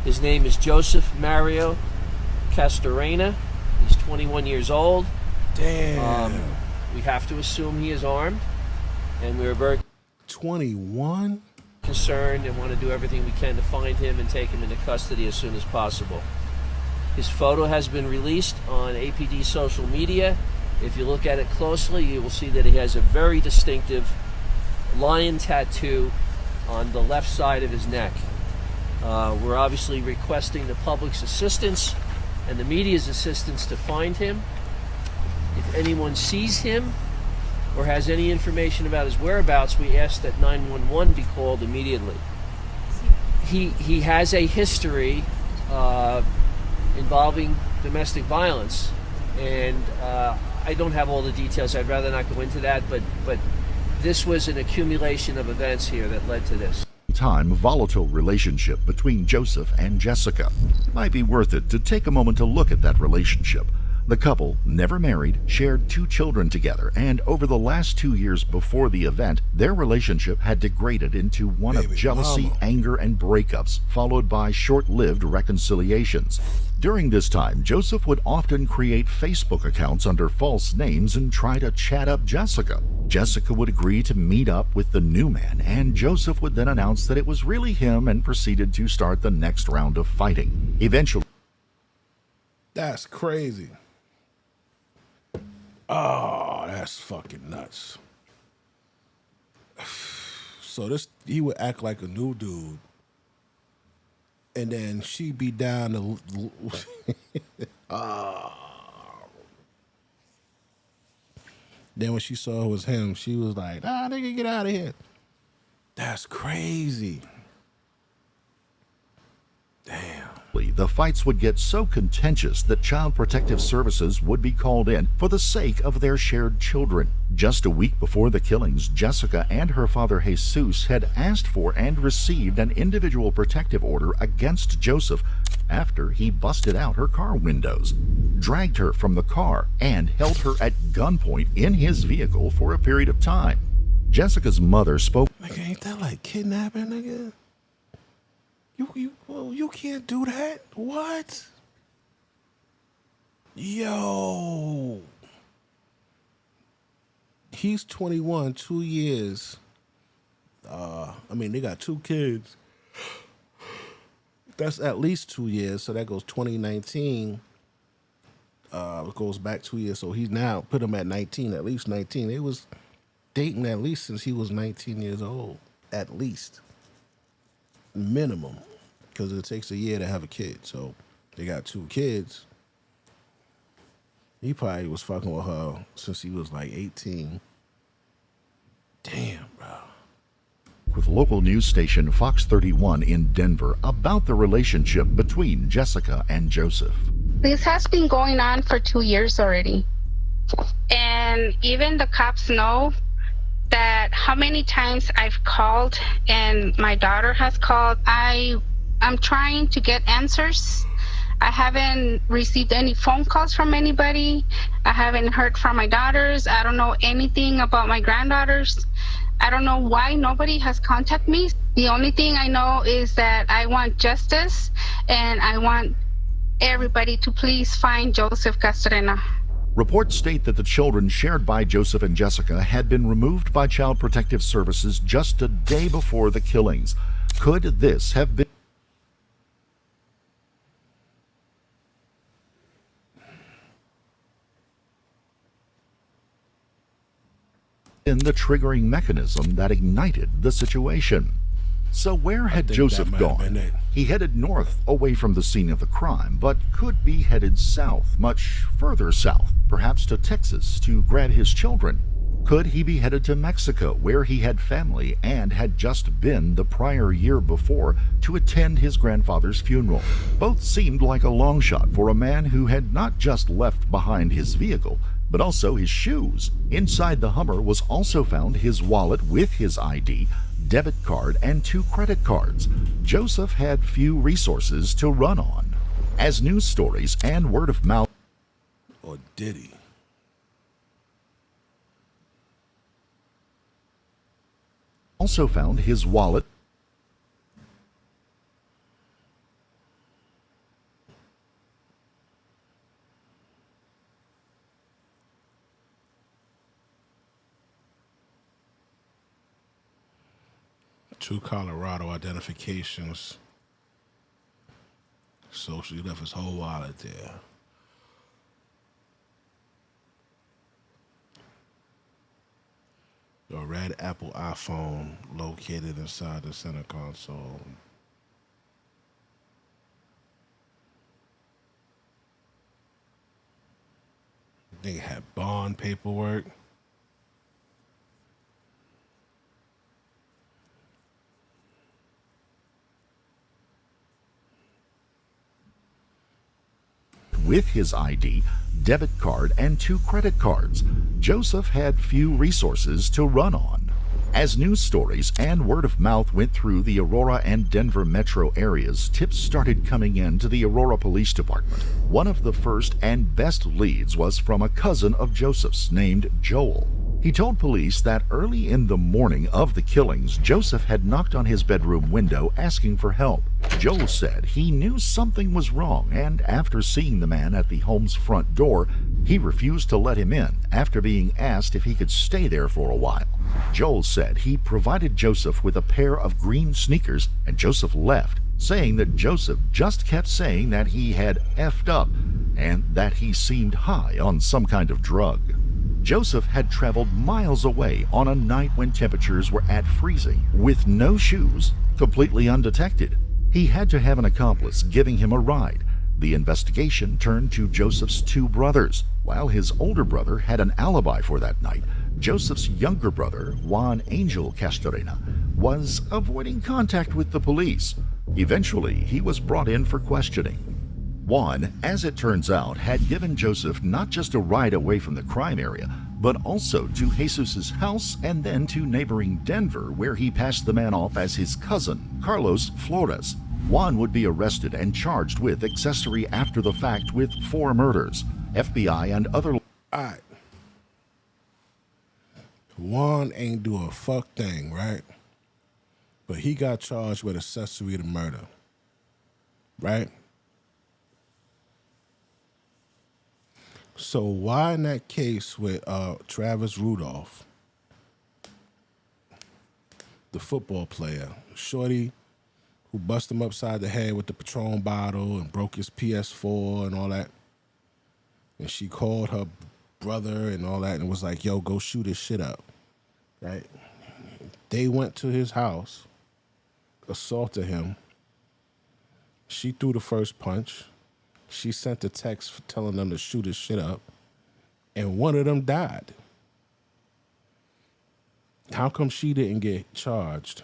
His name is Joseph Mario Castorena. He's 21 years old. Damn. We have to assume he is armed, and we're very 21? concerned and want to do everything we can to find him and take him into custody as soon as possible. His photo has been released on APD social media. If you look at it closely, you will see that he has a very distinctive lion tattoo on the left side of his neck. We're obviously requesting the public's assistance and the media's assistance to find him. If anyone sees him or has any information about his whereabouts, we ask that 911 be called immediately. He has a history involving domestic violence, and I don't have all the details. I'd rather not go into that, but this was an accumulation of events here that led to this. Volatile relationship between Joseph and Jessica. It might be worth it to take a moment to look at that relationship. The couple, never married, shared 2 children together, and over the last 2 years before the event, their relationship had degraded into one of jealousy, anger, and breakups, followed by short-lived reconciliations. During this time, Joseph would often create Facebook accounts under false names and try to chat up Jessica. Jessica would agree to meet up with the new man, and Joseph would then announce that it was really him and proceeded to start the next round of fighting. Eventually, That's crazy. Oh, that's fucking nuts. So he would act like a new dude, and then she'd be down to Then when she saw it was him, she was like, nigga, get out of here. That's crazy. Damn. the fights would get so contentious that Child Protective Services would be called in for the sake of their shared children. Just a week before the killings, Jessica and her father Jesus had asked for and received an individual protective order against Joseph after he busted out her car windows, dragged her from the car, and held her at gunpoint in his vehicle for a period of time. Jessica's mother spoke. Nigga, ain't that like kidnapping, nigga? You can't do that. What? Yo. He's 21, 2 years. They got 2 kids. That's at least 2 years, so that goes 2019. It goes back 2 years, so he's now put him at 19, at least 19. They was dating at least since he was 19 years old, at least. Minimum, because it takes a year to have a kid, so they got 2 kids. He probably was fucking with her since he was like 18. Damn, bro. With local news station Fox 31 in Denver about the relationship between Jessica and Joseph. This has been going on for 2 years already. And even the cops know that how many times I've called and my daughter has called. I'm trying to get answers. I haven't received any phone calls from anybody. I haven't heard from my daughters. I don't know anything about my granddaughters. I don't know why nobody has contacted me. The only thing I know is that I want justice, and I want everybody to please find Joseph Castorena. Reports state that the children shared by Joseph and Jessica had been removed by Child Protective Services just a day before the killings. Could this have been the triggering mechanism that ignited the situation? So where had Joseph gone? He headed north away from the scene of the crime, but could be headed south, much further south, perhaps to Texas, to grab his children. Could he be headed to Mexico, where he had family and had just been the prior year before to attend his grandfather's funeral? Both seemed like a long shot for a man who had not just left behind his vehicle, but also his shoes. Inside the Hummer was also found his wallet with his ID, debit card, and 2 credit cards. Joseph had few resources to run on. As news stories and word of mouth, or did he? also found his wallet, Two Colorado identifications. So she left his whole wallet there. A red Apple iPhone located inside the center console. They had bond paperwork. with his ID, debit card, and 2 credit cards. Joseph had few resources to run on. As news stories and word of mouth went through the Aurora and Denver metro areas, tips started coming in to the Aurora Police Department. One of the first and best leads was from a cousin of Joseph's named Joel. He told police that early in the morning of the killings, Joseph had knocked on his bedroom window asking for help. Joel said he knew something was wrong, and after seeing the man at the home's front door, he refused to let him in after being asked if he could stay there for a while. Joel said he provided Joseph with a pair of green sneakers, and Joseph left, saying that Joseph just kept saying that he had effed up and that he seemed high on some kind of drug. Joseph had traveled miles away on a night when temperatures were at freezing, with no shoes, completely undetected. He had to have an accomplice giving him a ride. The investigation turned to Joseph's 2 brothers. While his older brother had an alibi for that night, Joseph's younger brother, Juan Angel Castorena, was avoiding contact with the police. Eventually, he was brought in for questioning. Juan, as it turns out, had given Joseph not just a ride away from the crime area, but also to Jesus' house and then to neighboring Denver, where he passed the man off as his cousin, Carlos Flores. Juan would be arrested and charged with accessory after the fact with 4 murders. FBI and other... Alright. Juan ain't do a fuck thing, right? But he got charged with accessory to murder. Right? So why in that case with Travis Rudolph, the football player, shorty who busted him upside the head with the Patron bottle and broke his PS4 and all that, and she called her brother and all that and was like, yo, go shoot his shit up, right? They went to his house, assaulted him. She threw the first punch. She sent a text telling them to shoot his shit up, and one of them died. How come she didn't get charged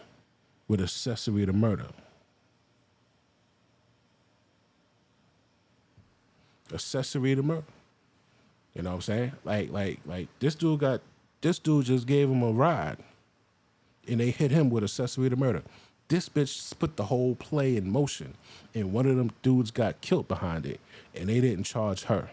with accessory to murder? Accessory to murder. You know what I'm saying? Like this dude just gave him a ride, and they hit him with accessory to murder. This bitch put the whole play in motion, and one of them dudes got killed behind it, and they didn't charge her.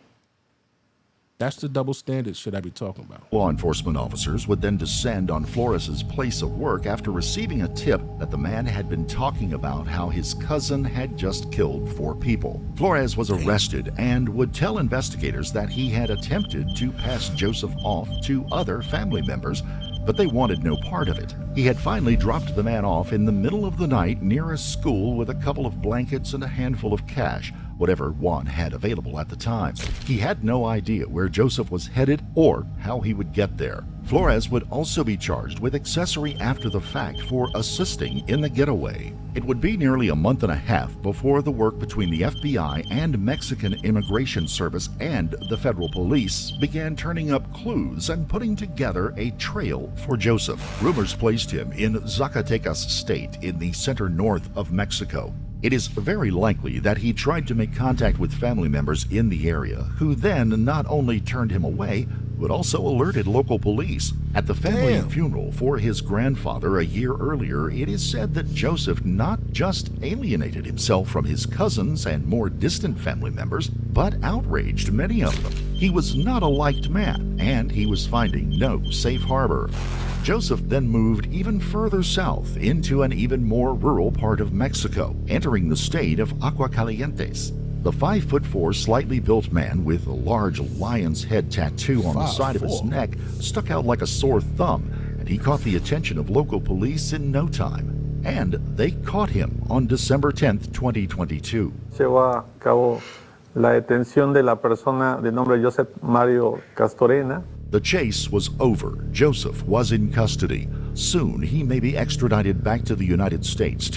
That's the double standard shit I be talking about. Law enforcement officers would then descend on Flores's place of work after receiving a tip that the man had been talking about how his cousin had just killed 4 people. Flores was arrested and would tell investigators that he had attempted to pass Joseph off to other family members, but they wanted no part of it. He had finally dropped the man off in the middle of the night near a school with a couple of blankets and a handful of cash, whatever Juan had available at the time. He had no idea where Joseph was headed or how he would get there. Flores would also be charged with accessory after the fact for assisting in the getaway. It would be nearly a month and a half before the work between the FBI and Mexican Immigration Service and the federal police began turning up clues and putting together a trail for Joseph. Rumors placed him in Zacatecas state in the center north of Mexico. It is very likely that he tried to make contact with family members in the area, who then not only turned him away, but also alerted local police. At the family funeral for his grandfather a year earlier, it is said that Joseph not just alienated himself from his cousins and more distant family members, but outraged many of them. He was not a liked man, and he was finding no safe harbor. Joseph then moved even further south into an even more rural part of Mexico, entering the state of Aguascalientes. The 5'4", slightly built man with a large lion's head tattoo on the side of his neck stuck out like a sore thumb, and he caught the attention of local police in no time. And they caught him on December 10th, 2022. Llevó a cabo la detención de la persona de nombre Joseph Mario Castorena. The chase was over. Joseph was in custody. Soon he may be extradited back to the United States.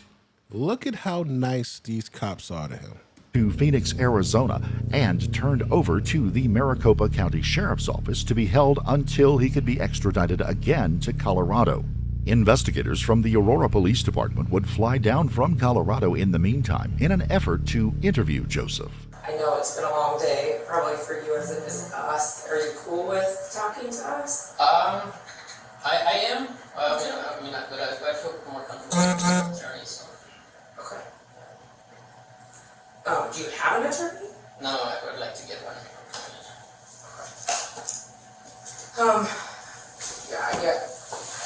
Look at how nice these cops are to him. To Phoenix, Arizona, and turned over to the Maricopa County Sheriff's Office to be held until he could be extradited again to Colorado. Investigators from the Aurora Police Department would fly down from Colorado in the meantime in an effort to interview Joseph. I know it's been a long day, probably for you as it is us. Are you cool with talking to us? I am. But I feel more comfortable with the attorney, so. Okay. Do you have an attorney? No, I would like to get one. Yeah, I get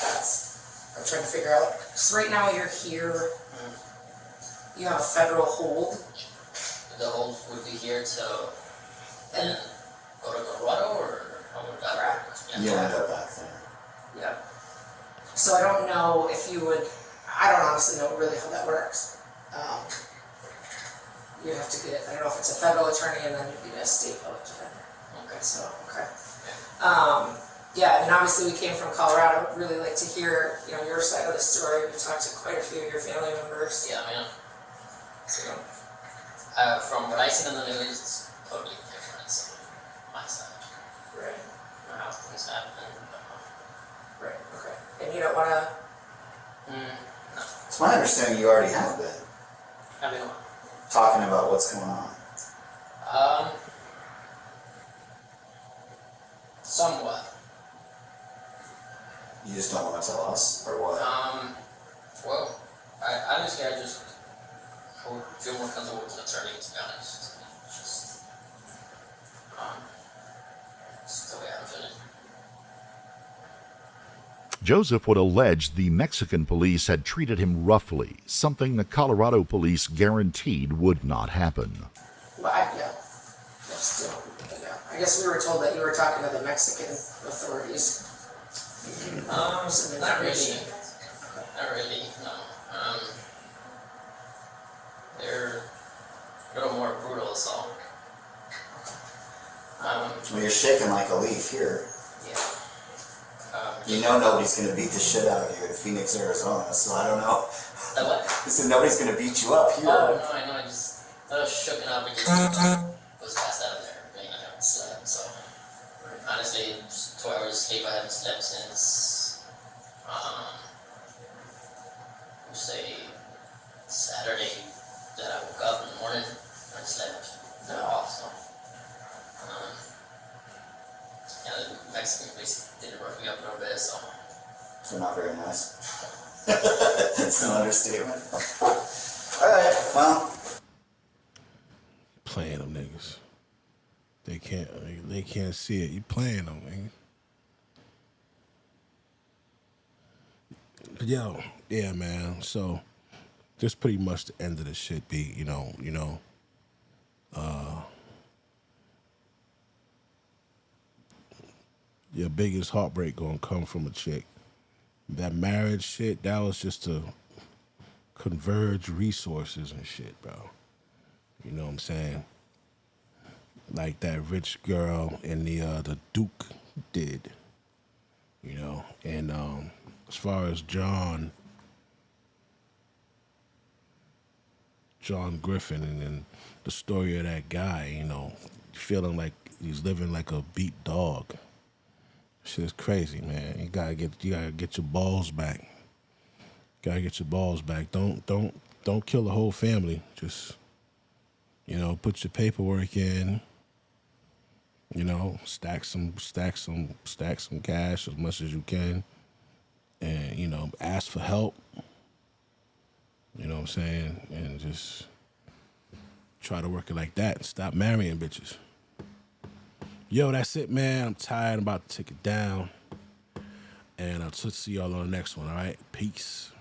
that's. I'm trying to figure out. So right now you're here. You have a federal hold. The hold would be here to then go to Colorado, or how would that work? You want to go back there. Yeah. So I don't know if you would. I don't honestly know really how that works. You have to get. I don't know if it's a federal attorney and then you'd be a state public defender. Okay. So okay. Yeah, and obviously we came from Colorado. I'd really like to hear, your side of the story. We've talked to quite a few of your family members. Yeah, man. So, from what I see in the news, it's totally different. So, my side. Right. How things happen. Right. Okay. And you don't want to. No. It's my understanding you already have been talking about what's going on. Somewhat. You just don't want to tell us, or what? Well, I would feel more comfortable with an attorney, to be honest. Just the way I'm feeling. Joseph would allege the Mexican police had treated him roughly, something the Colorado police guaranteed would not happen. Well, yeah. I guess we were told that you were talking to the Mexican authorities. Not really. Not really, no. They're a little more brutal, so. Well, you're shaking like a leaf here. You know nobody's going to beat the shit out of you in Phoenix, Arizona, so I don't know. What? I said nobody's going to beat you up here. Oh, no, I know. I was shooken up and just was passed out of there. I haven't slept, so. Honestly, 2 hours sleep. I haven't slept since, say, Saturday that I woke up in the morning. I slept at all, so. The Mexican police did rough me up a little bit, so. They're not very nice. It's an understatement. Alright, well. Playing them niggas. They can't see it. You playing them, man. Yo, yeah, man. So, this pretty much the end of the shit. Be your biggest heartbreak gonna come from a chick. That marriage shit, that was just to converge resources and shit, bro. You know what I'm saying? Like that rich girl in the Duke did. You know, and as far as John Griffin and then the story of that guy, you know, feeling like he's living like a beat dog. Shit's crazy, man. You gotta get your balls back. Gotta get your balls back. Don't kill the whole family. Just, you know, put your paperwork in. You know, stack some cash as much as you can, and you know, ask for help. You know what I'm saying, and just try to work it like that and stop marrying bitches. Yo, that's it, man. I'm tired. I'm about to take it down, and I'll see y'all on the next one. All right, peace.